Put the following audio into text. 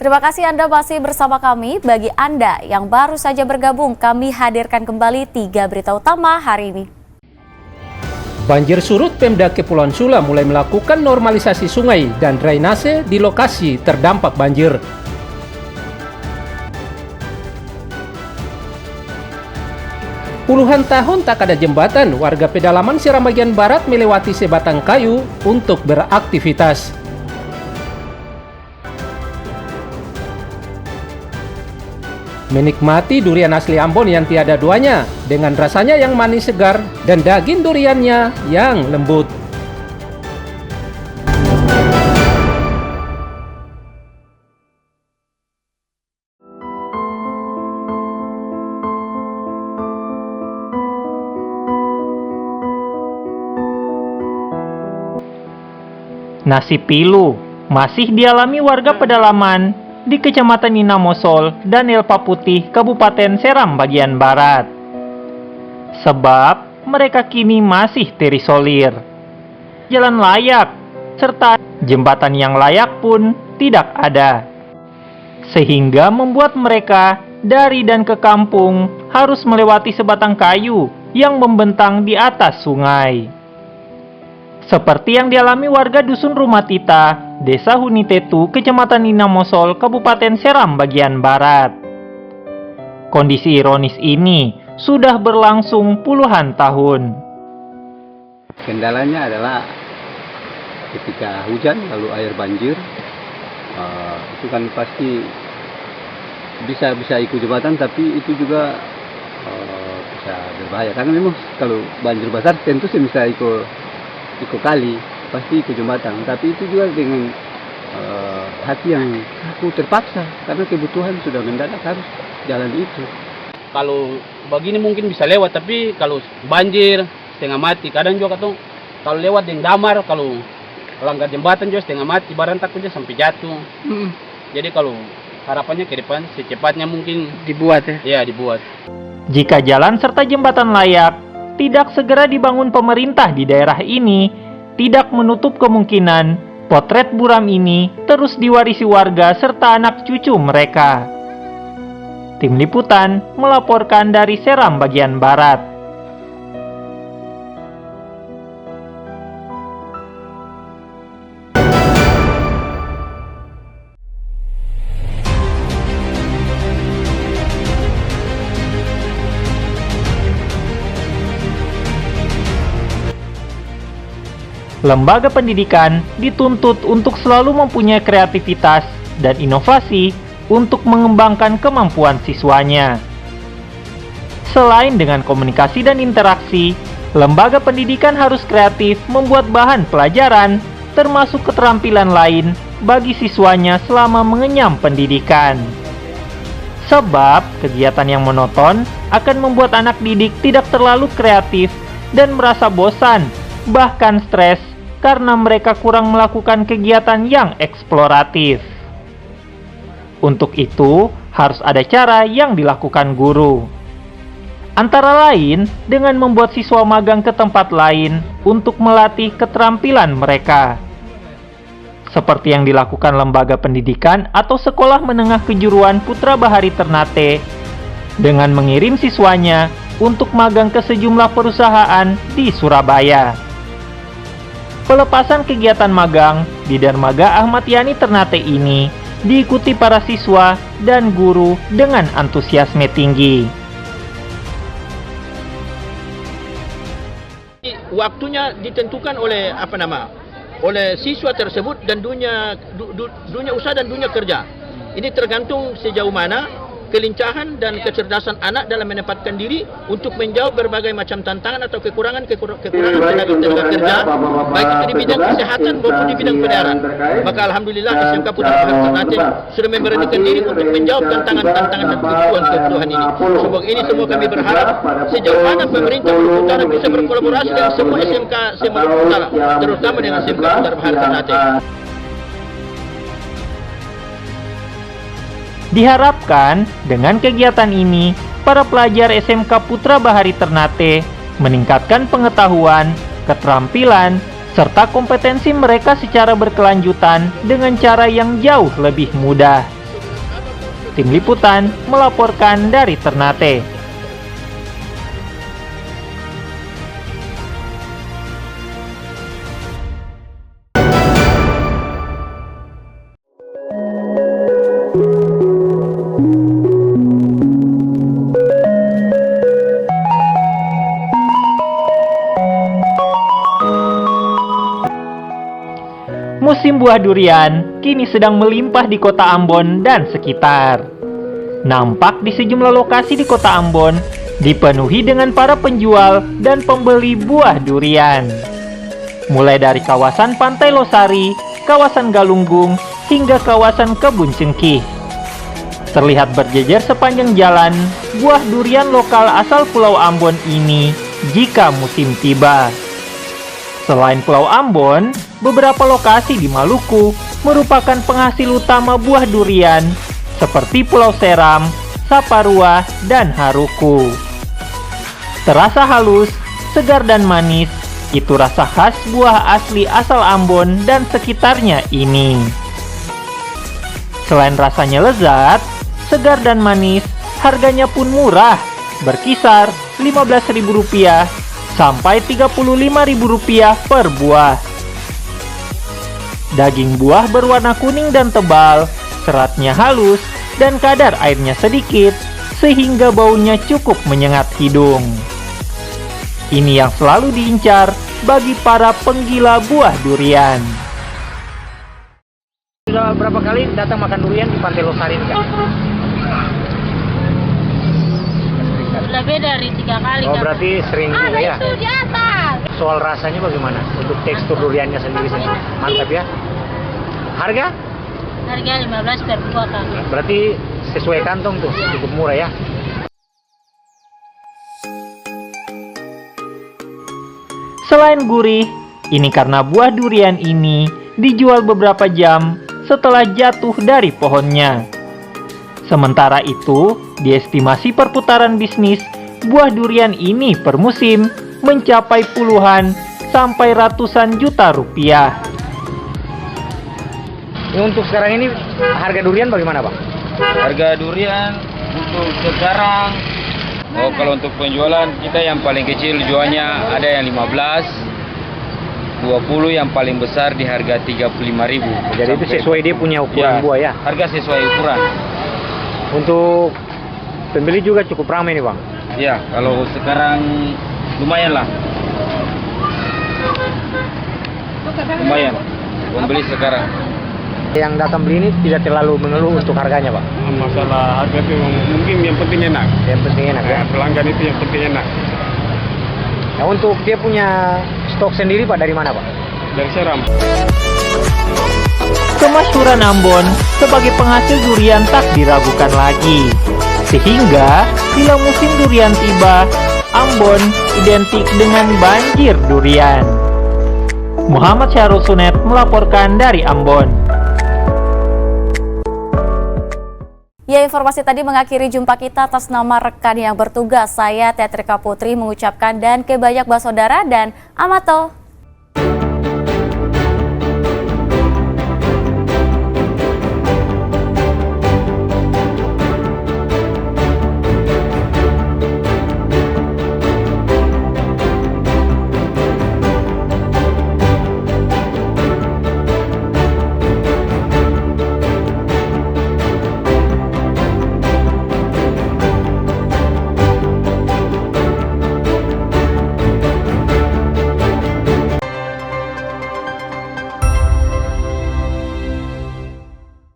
Terima kasih Anda masih bersama kami. Bagi Anda yang baru saja bergabung, kami hadirkan kembali 3 berita utama hari ini. Banjir surut, Pemda Kepulauan Sula mulai melakukan normalisasi sungai dan drainase di lokasi terdampak banjir. Puluhan tahun tak ada jembatan, warga pedalaman Seram bagian barat melewati sebatang kayu untuk beraktivitas. Menikmati durian asli Ambon yang tiada duanya, dengan rasanya yang manis segar dan daging duriannya yang lembut. Nasib pilu masih dialami warga pedalaman di Kecamatan Inamosol dan Elpa Putih, Kabupaten Seram bagian barat. Sebab mereka kini masih terisolir. Jalan layak serta jembatan yang layak pun tidak ada. Sehingga membuat mereka dari dan ke kampung harus melewati sebatang kayu yang membentang di atas sungai. Seperti yang dialami warga Dusun Rumah Tita, Desa Hunitetu, Kecamatan Inamosol, Kabupaten Seram bagian barat. Kondisi ironis ini sudah berlangsung puluhan tahun. Kendalanya adalah ketika hujan lalu air banjir, itu kan pasti bisa ikut jembatan, tapi itu juga bisa berbahaya karena memang kalau banjir besar tentu sih bisa ikut kali, pasti ikut jembatan, tapi itu juga dengan hati yang aku terpaksa karena kebutuhan sudah mendadak harus jalan itu. Kalau begini mungkin bisa lewat, tapi kalau banjir setengah mati. Kadang juga tuh kalau lewat yang damar, kalau langgar jembatan juga setengah mati, barang takutnya sampai jatuh. Jadi kalau harapannya ke depan secepatnya mungkin Dibuat ya? Ya, dibuat. Jika jalan serta jembatan layak tidak segera dibangun pemerintah di daerah ini, tidak menutup kemungkinan potret buram ini terus diwarisi warga serta anak cucu mereka. Tim Liputan melaporkan dari Seram bagian barat. Lembaga pendidikan dituntut untuk selalu mempunyai kreativitas dan inovasi untuk mengembangkan kemampuan siswanya. Selain dengan komunikasi dan interaksi, lembaga pendidikan harus kreatif membuat bahan pelajaran, termasuk keterampilan lain bagi siswanya selama mengenyam pendidikan. Sebab kegiatan yang monoton akan membuat anak didik tidak terlalu kreatif dan merasa bosan, bahkan stres, karena mereka kurang melakukan kegiatan yang eksploratif. Untuk itu, harus ada cara yang dilakukan guru. Antara lain, dengan membuat siswa magang ke tempat lain untuk melatih keterampilan mereka. Seperti yang dilakukan lembaga pendidikan atau sekolah menengah kejuruan Putra Bahari Ternate, dengan mengirim siswanya untuk magang ke sejumlah perusahaan di Surabaya. Pelepasan kegiatan magang di Dermaga Ahmad Yani Ternate ini diikuti para siswa dan guru dengan antusiasme tinggi. Waktunya ditentukan oleh oleh siswa tersebut dan dunia usaha dan dunia kerja. Ini tergantung sejauh mana kelincahan dan kecerdasan anak dalam menempatkan diri untuk menjawab berbagai macam tantangan atau kekurangan tenaga kerja, baik itu di bidang kesehatan maupun di bidang pendidikan. Maka alhamdulillah SMK Putra Bahari Ternate sudah memberanikan diri untuk menjawab tantangan-tantangan dan kebutuhan ini. Ini semua kami berharap sejauh mana pemerintah Maluku Utara bisa berkolaborasi dengan semua SMK Maluku Utara, terutama dengan SMK Putra Bahari Ternate. Diharapkan dengan kegiatan ini, para pelajar SMK Putra Bahari Ternate meningkatkan pengetahuan, keterampilan, serta kompetensi mereka secara berkelanjutan dengan cara yang jauh lebih mudah. Tim Liputan melaporkan dari Ternate. Musim buah durian kini sedang melimpah di kota Ambon dan sekitar. Nampak di sejumlah lokasi di kota Ambon dipenuhi dengan para penjual dan pembeli buah durian. Mulai dari kawasan Pantai Losari, kawasan Galunggung, hingga kawasan Kebun Cengkih. Terlihat berjejer sepanjang jalan buah durian lokal asal Pulau Ambon ini jika musim tiba. Selain Pulau Ambon, beberapa lokasi di Maluku merupakan penghasil utama buah durian seperti Pulau Seram, Saparua, dan Haruku. Terasa halus, segar dan manis, itu rasa khas buah asli asal Ambon dan sekitarnya ini. Selain rasanya lezat, segar dan manis, harganya pun murah, berkisar Rp15.000 sampai Rp35.000 per buah. Daging buah berwarna kuning dan tebal, seratnya halus, dan kadar airnya sedikit, sehingga baunya cukup menyengat hidung. Ini yang selalu diincar bagi para penggila buah durian. Sudah berapa kali datang makan durian di Pantai Losari ini, Kak? Lebih dari 3 kali. Oh, berarti sering juga ya? Itu di atas. Soal rasanya bagaimana? Untuk tekstur duriannya sendiri mantap ya? Harga? Harga 15 per buah, Kak. Berarti sesuai kantong tuh, cukup murah ya? Selain gurih, ini karena buah durian ini dijual beberapa jam setelah jatuh dari pohonnya. Sementara itu, diestimasi perputaran bisnis buah durian ini per musim mencapai puluhan sampai ratusan juta rupiah. Untuk sekarang ini harga durian bagaimana, Bang? Harga durian untuk sekarang, kalau untuk penjualan kita yang paling kecil jualnya ada yang 15, 20, yang paling besar di harga 35.000. Jadi itu sesuai dia punya ukuran buah ya? Harga sesuai ukuran. Untuk pembeli juga cukup ramai nih, Bang? Ya, kalau sekarang lumayan lah. Lumayan, pembeli sekarang. Yang datang beli ini tidak terlalu mengeluh untuk harganya, Pak? Masalah harga itu mungkin yang penting enak. Yang penting enak ya? Pelanggan itu yang penting enak. Nah, untuk dia punya stok sendiri, Pak, dari mana, Pak? Dari Seram. Kemasyhuran Ambon sebagai penghasil durian tak diragukan lagi. Sehingga bila musim durian tiba, Ambon identik dengan banjir durian. Muhammad Syahrul Sunet melaporkan dari Ambon. Ya, informasi tadi mengakhiri jumpa kita. Atas nama rekan yang bertugas, saya Teatrika Putri mengucapkan dan kebanyak saudara dan Amato.